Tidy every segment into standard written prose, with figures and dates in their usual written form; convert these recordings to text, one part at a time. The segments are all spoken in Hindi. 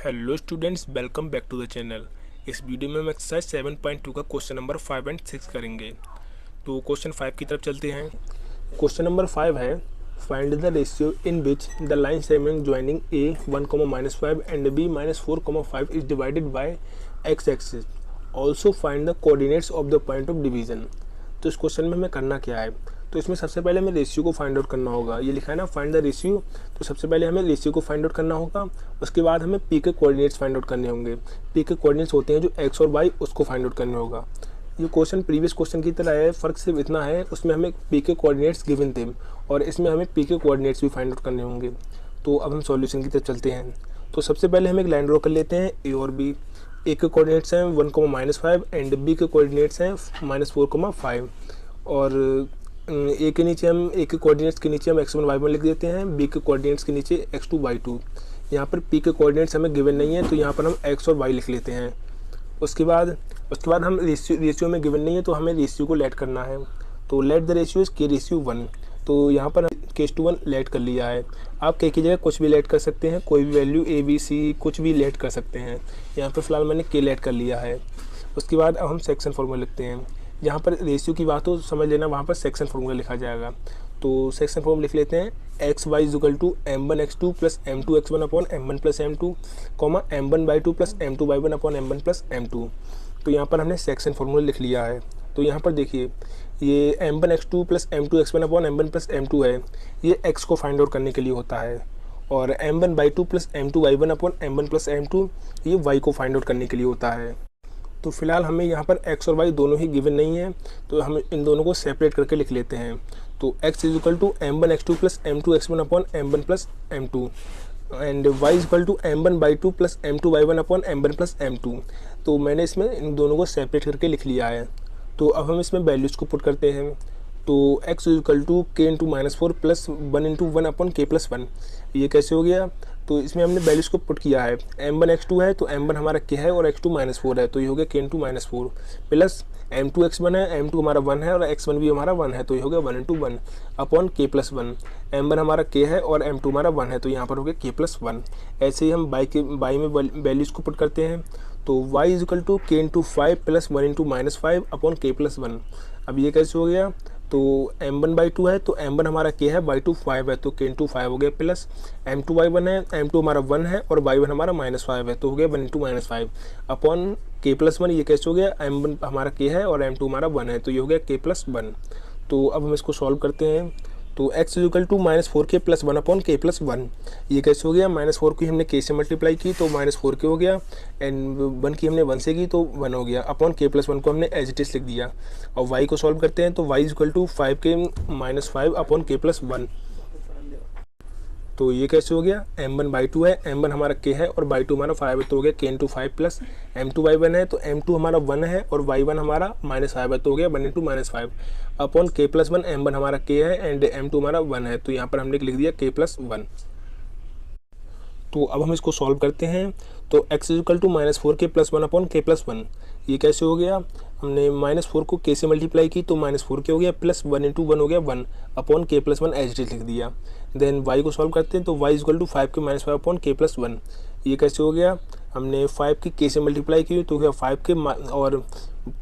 Hello students, welcome back to the channel. इस वीडियो में हम एक्सरसाइज 7.2 का क्वेश्चन नंबर 5 एंड 6 करेंगे। तो क्वेश्चन 5 की तरफ चलते हैं। क्वेश्चन नंबर 5 है, find the ratio in which the line segment joining a 1,-5 and b -4,5 is divided by x axis. Also find the coordinates of the point of division. तो इस क्वेश्चन में हमें करना क्या है, तो इसमें सबसे पहले हमें रेशियो को फाइंड आउट करना होगा। ये लिखा है ना, फाइंड द रेशियो। तो सबसे पहले हमें रेशियो को फाइंड आउट करना होगा। उसके बाद हमें पी के कोऑर्डिनेट्स फाइंड आउट करने होंगे। पी के कोऑर्डिनेट्स होते हैं जो एक्स और वाई, उसको फाइंड आउट करना होगा। ये क्वेश्चन प्रीवियस क्वेश्चन की तरह है, फ़र्क सिर्फ इतना है उसमें हमें पी के कोऑर्डिनेट्स गिवन थे और इसमें हमें पी के कोऑर्डिनेट्स भी फाइंड आउट करने होंगे। तो अब हम सॉल्यूशन की तरफ चलते हैं। तो सबसे पहले हम एक लाइन ड्रॉ कर लेते हैं, ए और बी। ए के कोऑर्डिनेट्स हैं 1,-5 एंड बी के कोऑर्डिनेट्स हैं -4,5 और ए के नीचे हम ए के कोऑर्डिनेट्स के नीचे हम x1 y1 लिख देते हैं, बी के कोऑर्डिनेट्स के नीचे x2 y2। यहाँ पर पी के कोऑर्डिनेट्स हमें गिवन नहीं है तो यहाँ पर हम x और y लिख लेते हैं। उसके बाद हम रेशियो में गिवन नहीं है तो हमें रेशियो को लेट करना है। तो let the ratio is k/1। तो यहाँ पर k/1 लेट कर लिया है। आप k की जगह कुछ भी लेट कर सकते हैं, कोई भी वैल्यू a b c कुछ भी लेट कर सकते हैं। यहाँ पर फिलहाल मैंने k लेट कर लिया है। उसके बाद अब हम सेक्शन फॉर्मूला लिखते हैं। जहाँ पर रेशियो की बात हो समझ लेना, वहाँ पर सेक्शन फॉर्मूला लिखा जाएगा। तो सेक्शन फॉर्मूला लिख लेते हैं, xy = m1x2 + m2x1/m1 + m2, m1/2 + m2y1/m1 + m2। तो यहाँ पर हमने सेक्शन फॉर्मूला लिख लिया है। तो यहाँ पर देखिए, ये m1x2 + m2x1/m1 + m2 है, ये x को फाइंड आउट करने के लिए होता है। और m1/2 + m2y1/m1 + m2 ये y को फाइंड आउट करने के लिए होता है। तो फिलहाल हमें यहाँ पर x और y दोनों ही गिवन नहीं है, तो हम इन दोनों को सेपरेट करके लिख लेते हैं। तो x = m1x2 + m2x1/m1 + m2 and y = m1/2 + m2y1/m1 + m2। तो मैंने इसमें इन दोनों को सेपरेट करके लिख लिया है। तो अब हम इसमें वैल्यूज़ को पुट करते हैं। तो x = k × -4 + 1 × 1/k+1। ये कैसे हो गया, तो इसमें हमने वैल्यूज़ को पुट किया है। m1x2 है तो m1 हमारा k है और x2 -4 है, तो ये हो गया k × -4 प्लस m2x1 है, m2 हमारा 1 है और x1 भी हमारा 1 है, तो ये हो गया 1 × 1/k+1। m1 हमारा k है और m2 हमारा 1 है, तो यहाँ पर हो गया k+1। ऐसे ही हम बाई में वैल्यूज़ को पुट करते हैं। तो y = k × 5 + 1 × -5/k+1। अब ये कैसे हो गया, तो m1/2 है तो m1 हमारा k है, y2 5 है, तो k × 5 हो गया प्लस m2 y1 है, m2 हमारा 1 है और y1 हमारा -5 है, तो हो गया 1 × -5/k+1। ये कैसे हो गया, m1 हमारा k है और m2 हमारा 1 है, तो ये हो गया k+1। तो अब हम इसको सॉल्व करते हैं। तो x = -4k + 1/k+1। ये कैसे हो गया, -4 की हमने k से मल्टीप्लाई की तो -4k हो गया, एंड 1 की हमने 1 से की तो 1 हो गया, k+1 को हमने एज इट इज लिख दिया। और y को सॉल्व करते हैं। तो y = 5k - 5/k+1। तो ये कैसे हो गया, m1/2 है, m1 हमारा k है और y2 हमारा 5 है, तो हो गया k × 5 प्लस m2y1 है, तो m2 हमारा 1 है और y1 हमारा -5 है, तो हो गया 1 × -5/k+1। m1 हमारा k है एंड m2 हमारा 1 है, तो यहाँ पर हमने लिख दिया k+1। तो अब हम इसको सॉल्व करते हैं। तो x = -4k + 1/k+1। ये कैसे हो गया, हमने -4 को k से मल्टीप्लाई की तो -4k हो गया प्लस 1 × 1 हो गया 1/k+1 एज इट इज लिख दिया। देन y को सॉल्व करते हैं। तो y = 5k - 5/k+1। ये कैसे हो गया, हमने 5 की k से मल्टीप्लाई की तो हो गया 5k और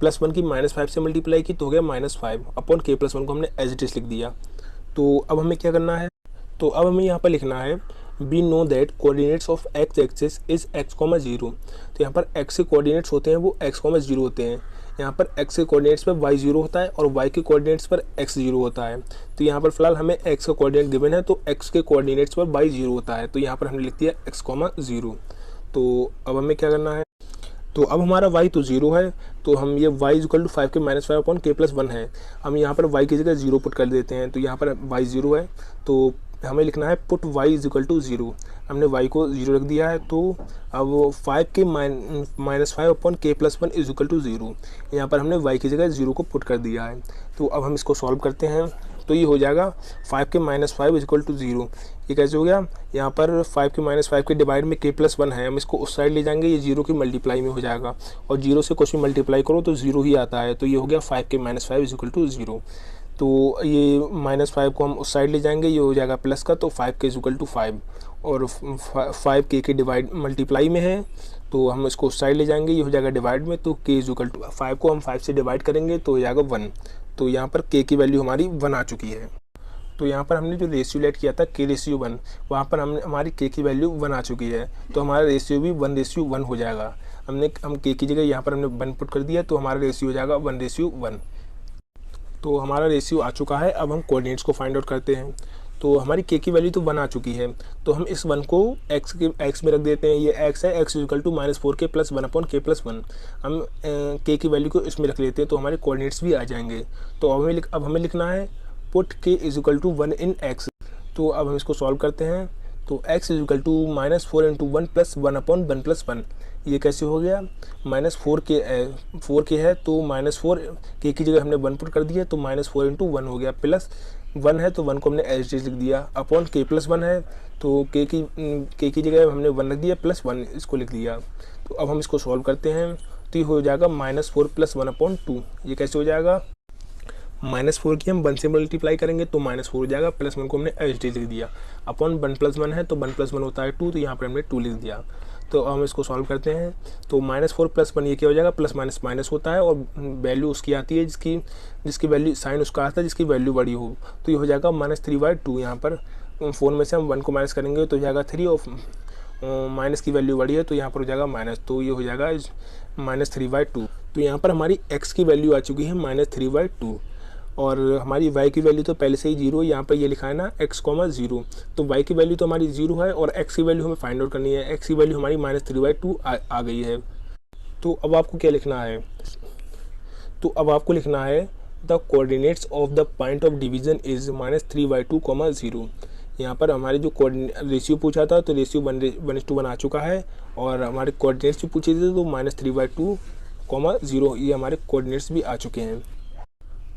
प्लस 1 की -5 से मल्टीप्लाई की तो हो गया -5/k+1 को हमने एज इट इज लिख दिया। तो अब हमें क्या करना है, तो अब हमें यहाँ पर लिखना है, we know that coordinates of x axis is x, 0। तो यहाँ पर x के कोऑर्डिनेट्स होते हैं वो x, 0 होते हैं। यहाँ पर x के कोऑर्डिनेट्स पर y 0 होता है और y के कोऑर्डिनेट्स पर x 0 होता है। तो यहाँ पर फिलहाल हमें x का कोऑर्डिनेट गिवन है तो x के कोऑर्डिनेट्स पर y 0 होता है, तो यहाँ पर हमने लिख दिया x, 0। तो अब हमें क्या करना है, तो अब हमारा y तो 0 है, तो हम ये y = 5k - 5/k+1 है, हम यहाँ पर y की जगह 0 पुट कर देते हैं। तो यहाँ पर y 0 है तो हमें लिखना है पुट y = 0। हमने y को 0 रख दिया है। तो अब 5k - 5/k+1 = 0। यहाँ पर हमने y की जगह 0 को पुट कर दिया है। तो अब हम इसको सॉल्व करते हैं। तो ये हो जाएगा 5k - 5 = 0। ये कैसे हो गया, यहाँ पर 5k - 5 के डिवाइड में k+1 है, हम इसको उस साइड ले जाएंगे, ये 0 की मल्टीप्लाई में हो जाएगा और 0 से कुछ भी मल्टीप्लाई करो तो 0 ही आता है। तो ये हो गया 5k - 5 = 0। तो ये -5 को हम उस साइड ले जाएंगे, ये हो जाएगा प्लस का, तो 5k = 5 और 5 के डिवाइड मल्टीप्लाई में है, तो हम इसको साइड ले जाएंगे, ये हो जाएगा डिवाइड में। तो के इज इक्वल टू 5 को हम 5 से डिवाइड करेंगे तो हो जाएगा 1। तो यहाँ पर के की वैल्यू हमारी 1 आ चुकी है। तो यहाँ पर हमने जो रेशियो लेट किया था k/1, वहाँ पर हमारी के की वैल्यू 1 आ चुकी है, तो हमारा रेशियो भी 1/1 हो जाएगा। हम के की जगह यहाँ पर हमने 1 पुट कर दिया, तो हमारा रेशियो हो जाएगा 1/1। तो हमारा रेशियो आ चुका है। अब हम कोऑर्डिनेट्स को फाइंड आउट करते हैं। तो हमारी के की वैल्यू तो 1 आ चुकी है, तो हम इस 1 को x में रख देते हैं। ये x है, x equal to -4k + 1/k+1। हम के की वैल्यू को इसमें रख लेते हैं, तो हमारे कोऑर्डिनेट्स भी आ जाएंगे। तो अब हमें लिखना है put k is equal to 1 in x। तो अब हम इसको सॉल्व करते हैं। तो x इज इक्वल टू -4 × 1 + 1/1+1। ये कैसे हो गया? -4k है, तो -4 k की जगह हमने 1 पुट कर दिया, तो -4 × 1 हो गया, प्लस 1 है तो 1 को हमने एज लिख दिया, अपॉन k+1 है तो k की जगह हमने 1 रख दिया, +1 इसको लिख दिया। तो अब हम इसको सॉल्व करते हैं, तो ये हो जाएगा -4 + 1/2। ये कैसे हो जाएगा? -4 की हम 1 से मल्टीप्लाई करेंगे तो -4 हो जाएगा, +1 को हमने एच डी लिख दिया, अपॉन 1 + 1 है तो 1 + 1 होता है 2, तो यहाँ पर हमने 2 लिख दिया। तो अब हम इसको सॉल्व करते हैं। तो -4 + 1 ये क्या हो जाएगा? प्लस माइनस होता है, और वैल्यू उसकी आती है जिसकी वैल्यू साइन उसका आता है जिसकी वैल्यू बड़ी हो। तो ये हो जाएगा -3/2। यहाँ पर 4 में से हम 1 को माइनस करेंगे तो हो जाएगा 3, और माइनस की वैल्यू बड़ी है तो यहाँ पर हो जाएगा माइनस, तो ये हो जाएगा -3/2। तो यहाँ पर हमारी x की वैल्यू आ चुकी है -3/2, और हमारी y की वैल्यू तो पहले से ही 0 है। यहाँ पर ये लिखा है ना x, 0, तो y की वैल्यू तो हमारी 0 है, और x की वैल्यू हमें फाइंड आउट करनी है। x की वैल्यू हमारी -3/2 आ गई है। तो अब आपको क्या लिखना है? तो अब आपको लिखना है the coordinates of the point of division is -3/2, 0। यहाँ पर हमारे जो रेशियो पूछा था तो रेशियो 1:1 आ चुका है, और हमारे कोऑर्डिनेट्स भी पूछे थे तो -3/2, 0 ये हमारे कोऑर्डिनेट्स भी आ चुके हैं।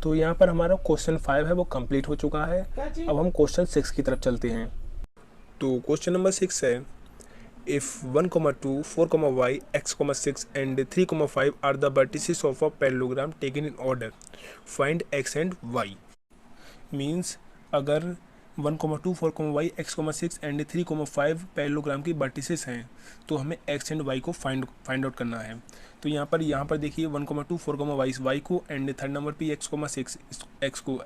तो यहाँ पर हमारा क्वेश्चन 5 है वो कंप्लीट हो चुका है। अब हम क्वेश्चन 6 की तरफ चलते हैं। तो क्वेश्चन नंबर 6 है, if 1, 2, 4, y, x, 6 and 3, 5 are the vertices of a parallelogram taken in order, find x and y। Means अगर 1, 2, 4, y, x, 6 एंड 3, 5 पैरेललोग्राम की वर्टिसेस हैं, तो हमें x एंड y को फाइंड आउट करना है। तो यहाँ पर देखिए 1, 2, 4, y को, एंड थर्ड नंबर पे x, 6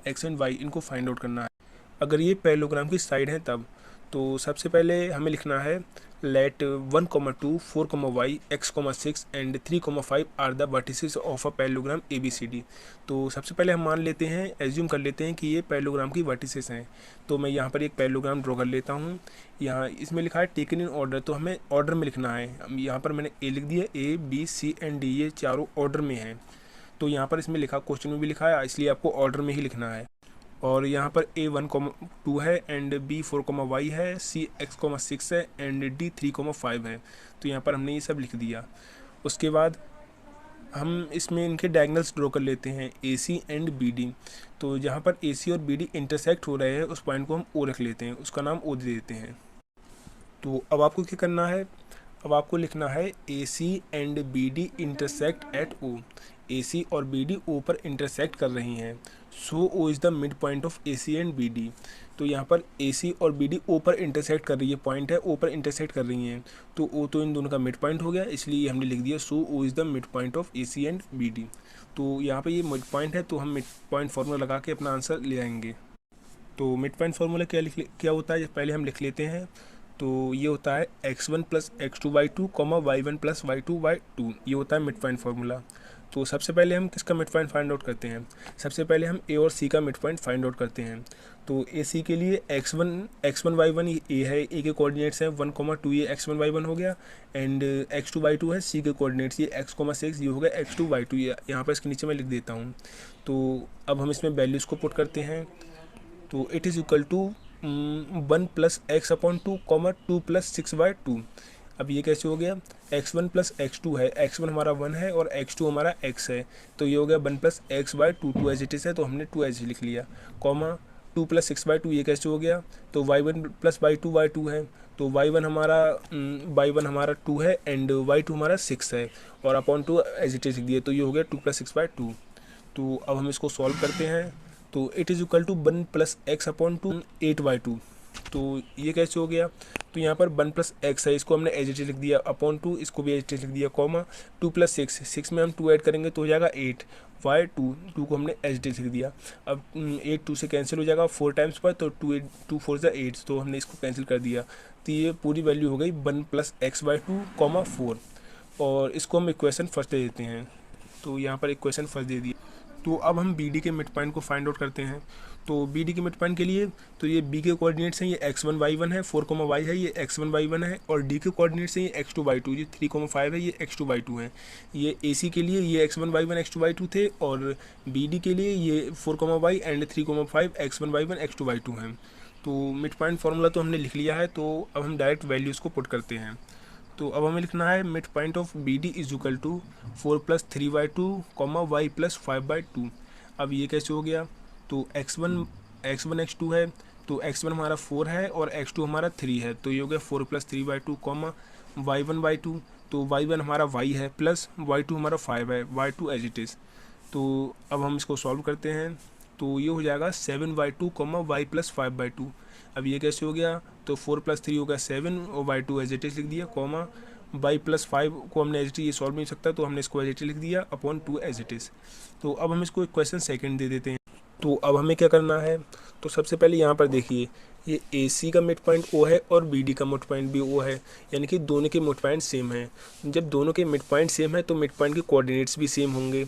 x एंड y इनको फाइंड आउट करना है। अगर ये पैरेललोग्राम की साइड है तब, तो सबसे पहले हमें लिखना है let 1, 2, 4, y, x, 6 and 3, 5 are the vertices of a parallelogram ABCD। तो सबसे पहले हम मान लेते हैं, एज्यूम कर लेते हैं कि ये पैरेललोग्राम की वर्टिसेस हैं। तो मैं यहाँ पर एक पैरेललोग्राम ड्रॉ कर लेता हूँ। यहाँ इसमें लिखा है टेकन इन ऑर्डर, तो हमें ऑर्डर में लिखना है। यहाँ पर मैंने A लिख दिया, A, B, C and D ये चारों ऑर्डर में हैं। तो यहाँ पर इसमें लिखा, क्वेश्चन में भी लिखा है, इसलिए आपको ऑर्डर में ही लिखना है। और यहाँ पर A 1, 2 है, एंड B 4, y है, C x, 6 है, एंड D 3, 5 है। तो यहाँ पर हमने ये सब लिख दिया। उसके बाद हम इसमें इनके डायगोनल्स ड्रॉ कर लेते हैं, AC एंड BD। तो जहाँ पर AC और BD इंटरसेक्ट हो रहे हैं उस पॉइंट को हम O रख लेते हैं, उसका नाम O दे देते हैं। तो अब आपको क्या करना है? अब आपको लिखना है AC and BD intersect at O। AC और BD O पर इंटरसेक्ट कर रही हैं, सो O is the mid point of AC and BD। तो यहाँ पर AC और BD O पर इंटरसेक्ट कर रही है, पॉइंट है O पर इंटरसेक्ट कर रही हैं, तो O तो इन दोनों का मिड पॉइंट हो गया, इसलिए हमने लिख दिया सो O is the mid point of AC and BD। तो यहाँ पर ये मिड पॉइंट है, तो हम मिड पॉइंट फार्मूला लगा के अपना आंसर ले आएंगे। तो मिड पॉइंट फार्मूला क्या होता है, पहले हम लिख लेते हैं। तो ये होता है x1 + x2/2, y1 + y2/2, ये होता है मिड पॉइंट फार्मूला। तो सबसे पहले हम किसका मिड पॉइंट फाइंड आउट करते हैं? सबसे पहले हम A और C का मिड पॉइंट फाइंड आउट करते हैं। तो AC के लिए x1 y1 A है, A के कोऑर्डिनेट्स हैं 1, 2 ये x1 y1 हो गया, एंड x2 y2 है, C के कोऑर्डिनेट्स ये x, 6 ये हो गया x2 y2। यहाँ पर इसके नीचे मैं लिख देता हूँ। तो अब हम इसमें वैल्यूज़ को पुट करते हैं। तो it is equal to 1 + x/2, 2 + 6/2। अब ये कैसे हो गया? x1 + x2 है, x1 हमारा 1 है और x2 हमारा x है, तो ये हो गया 1 + x/2, 2 एज इट इज़ है तो हमने 2 एज लिख लिया, 2 + 6/2 ये कैसे हो गया? तो y1 + y2/2 है, तो y1 हमारा 2 है, एंड y2 हमारा 6 है, और अपॉन 2 एज इट इज़ लिख दिया, तो ये हो गया 2 + 6/2। तो अब हम इसको सॉल्व करते हैं। तो it is equal to 1 + x/2, 8/2। तो ये कैसे हो गया? तो यहाँ पर 1 प्लस एक्स है, इसको हमने एज इट इज लिख दिया, अपॉन 2 इसको भी एज इट इज लिख दिया, कॉमा 2 प्लस 6, 6 में हम 2 ऐड करेंगे तो हो जाएगा 8, वाई 2 को हमने एज इट इज लिख दिया। अब 8 2 से कैंसिल हो जाएगा 4 टाइम्स पर, तो 2 4 ज़ा 8, तो हमने इसको कैंसिल कर दिया। तो ये पूरी वैल्यू हो गई 1 प्लस एक्स बाई 2 कॉमा 4, और इसको हम इक्वेशन फर्स्ट दे देते हैं। तो यहाँ पर इक्वेशन फर्स्ट दे दिया। तो अब हम बी डी के मिड पॉइंट को फाइंड आउट करते हैं। तो बी डी के मिड पॉइंट के लिए तो ये बी के कोऑर्डिनेट्स हैं, ये x1 y1 है, 4 y है, ये x1 y1 है, और डी के कोऑर्डिनेट्स हैं, ये x2 y2, ये 3 5 है, ये x2 y2 है। ये ए सी के लिए ये x1 y1 x2 y2 थे, और बी डी के लिए ये 4 y and 3 5 x1 y1 x2 y2 हैं। तो मिड पॉइंट फार्मूला तो हमने लिख लिया है, तो अब हम डायरेक्ट वैल्यूज़ को पुट करते हैं। तो अब हमें लिखना है mid point of b d is equal to 4 plus 3y2 y plus 5/2। अब ये कैसे हो गया, तो x1 x2 है, तो x1 हमारा 4 है और x2 हमारा 3 है, तो ये हो गया 4 प्लस 3/2 y1/2, तो y1 हमारा y है प्लस y2 हमारा 5 है, y2 एज इट इज़। तो अब हम इसको सॉल्व करते हैं, तो ये हो जाएगा 7y2 y प्लस 5/2। अब ये कैसे हो गया, तो 4 प्लस 3 हो गया 7 और y2 एज इट इज़ लिख दिया, कॉमा y प्लस 5 को हमने एज इट इज़, ये सॉल्व नहीं सकता तो हमने इसको एज इट इज़ लिख दिया अपॉन 2 एज इट इज़। तो अब हम इसको इक्वेशन सेकंड दे देते हैं। तो अब हमें क्या करना है, तो सबसे पहले यहाँ पर देखिए ये ए सी का मिड पॉइंट ओ है और बी डी का मिड पॉइंट भी ओ है, यानी कि दोनों के मिड पॉइंट सेम हैं। जब दोनों के मिड पॉइंट सेम है तो मिड पॉइंट के कोऑर्डिनेट्स भी सेम होंगे।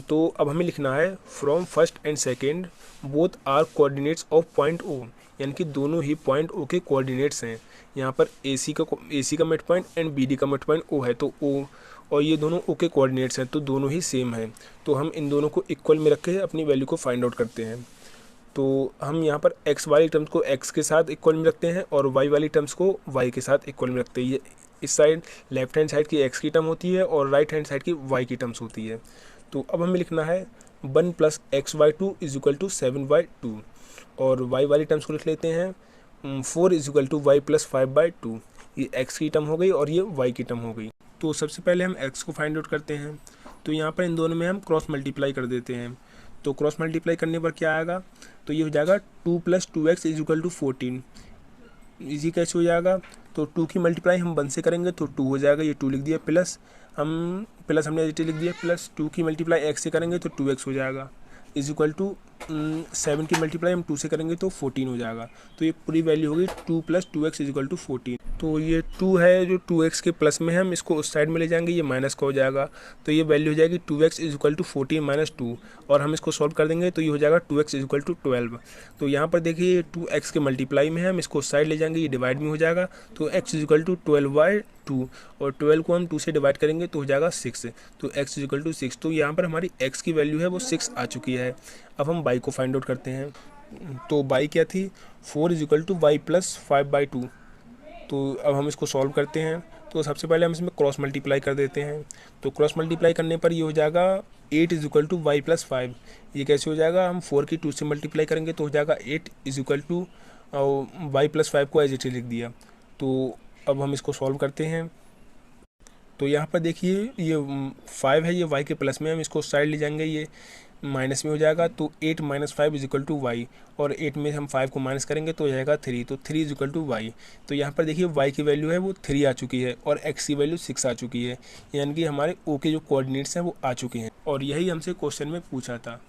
तो अब हमें लिखना है from first and second both are coordinates of point O, यानी कि दोनों ही पॉइंट ओ के कोऑर्डिनेट्स हैं। यहाँ पर ए सी का mid point and b d का मिड पॉइंट ओ है, तो ओ और ये दोनों ओ के कोऑर्डिनेट्स हैं, तो दोनों ही सेम हैं। तो हम इन दोनों को इक्वल में रख के अपनी वैल्यू को फाइंड आउट करते हैं। तो हम यहाँ पर x वाली टर्म्स को x के साथ इक्वल में रखते हैं और y वाली टर्म्स को y के साथ इक्वल में रखते हैं। ये इस साइड लेफ्ट हैंड साइड की x की टर्म होती है और राइट हैंड साइड की y की टर्म्स होती है। तो अब हमें लिखना है 1 plus x/2 is equal to 7/2, और y वाली टर्म्स को लिख लेते हैं 4 is equal to y plus 5/2। ये x की टर्म हो गई और ये y की टर्म हो गई। तो सबसे पहले हम x को फाइंड आउट करते हैं। तो यहाँ पर इन दोनों में हम क्रॉस मल्टीप्लाई कर देते हैं। तो क्रॉस मल्टीप्लाई करने पर क्या आएगा, तो ये हो जाएगा 2 plus 2x is equal to 14। Easy कैसे हो जाएगा, तो 2 की मल्टीप्लाई हम 1 से करेंगे तो 2 हो जाएगा, ये 2 लिख दिया, प्लस हमने एच लिख दिया, प्लस 2 की मल्टीप्लाई x से करेंगे तो 2x हो जाएगा, इज इक्वल टू 7 की मल्टीप्लाई हम 2 से करेंगे तो 14 हो जाएगा। तो ये पूरी वैल्यू होगी 2 plus 2x is equal to 14। तो ये 2 है जो 2x के प्लस में है, हम इसको उस साइड में ले जाएंगे, ये माइनस का हो जाएगा, तो ये वैल्यू हो जाएगी 2x is equal to 14 minus 2, और हम इसको सॉल्व कर देंगे तो ये हो जाएगा 2x इज इक्वल टू 12। तो यहाँ पर देखिए 2x के मल्टीप्लाई में है, हम इसको उस साइड ले जाएंगे, ये डिवाइड में हो जाएगा, तो x इज इक्वल टू 12/2, और 12 को हम 2 से डिवाइड करेंगे तो हो जाएगा 6, तो x इज इक्वल टू 6। तो यहाँ पर हमारी x की वैल्यू है वो 6 आ चुकी है। अब हम y को फाइंड आउट करते हैं। तो y क्या थी, 4 is equal to y plus 5/2। तो अब हम इसको सॉल्व करते हैं। तो सबसे पहले हम इसमें क्रॉस मल्टीप्लाई कर देते हैं। तो क्रॉस मल्टीप्लाई करने पर ये हो जाएगा 8 is equal to y plus 5। ये कैसे हो जाएगा, हम 4 की 2 से मल्टीप्लाई करेंगे तो हो जाएगा 8 is equal to y plus 5 को एज इट इज लिख दिया। तो अब हम इसको सॉल्व करते हैं। तो यहाँ पर देखिए ये 5 है, ये y के प्लस में, हम इसको साइड ले जाएंगे, ये माइनस में हो जाएगा, तो 8 minus 5 is equal to y, और 8 में हम 5 को माइनस करेंगे तो हो जाएगा 3, तो 3 इज इक्वल टू y। तो यहाँ पर देखिए y की वैल्यू है वो 3 आ चुकी है और x की वैल्यू 6 आ चुकी है, यानी कि हमारे o के जो कोऑर्डिनेट्स हैं वो आ चुके हैं, और यही हमसे क्वेश्चन में पूछा था।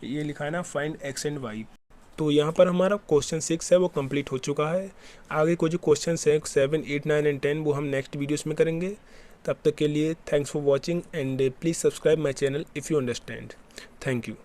ये लिखा है ना फाइंड x एंड y। तो यहाँ पर हमारा क्वेश्चन 6 है वो कंप्लीट हो चुका है। आगे को जो क्वेश्चन है 7, 8, 9 एंड 10 वो हम नेक्स्ट वीडियोस में करेंगे। तब तक के लिए thanks for watching and please subscribe my channel if you understand. Thank you.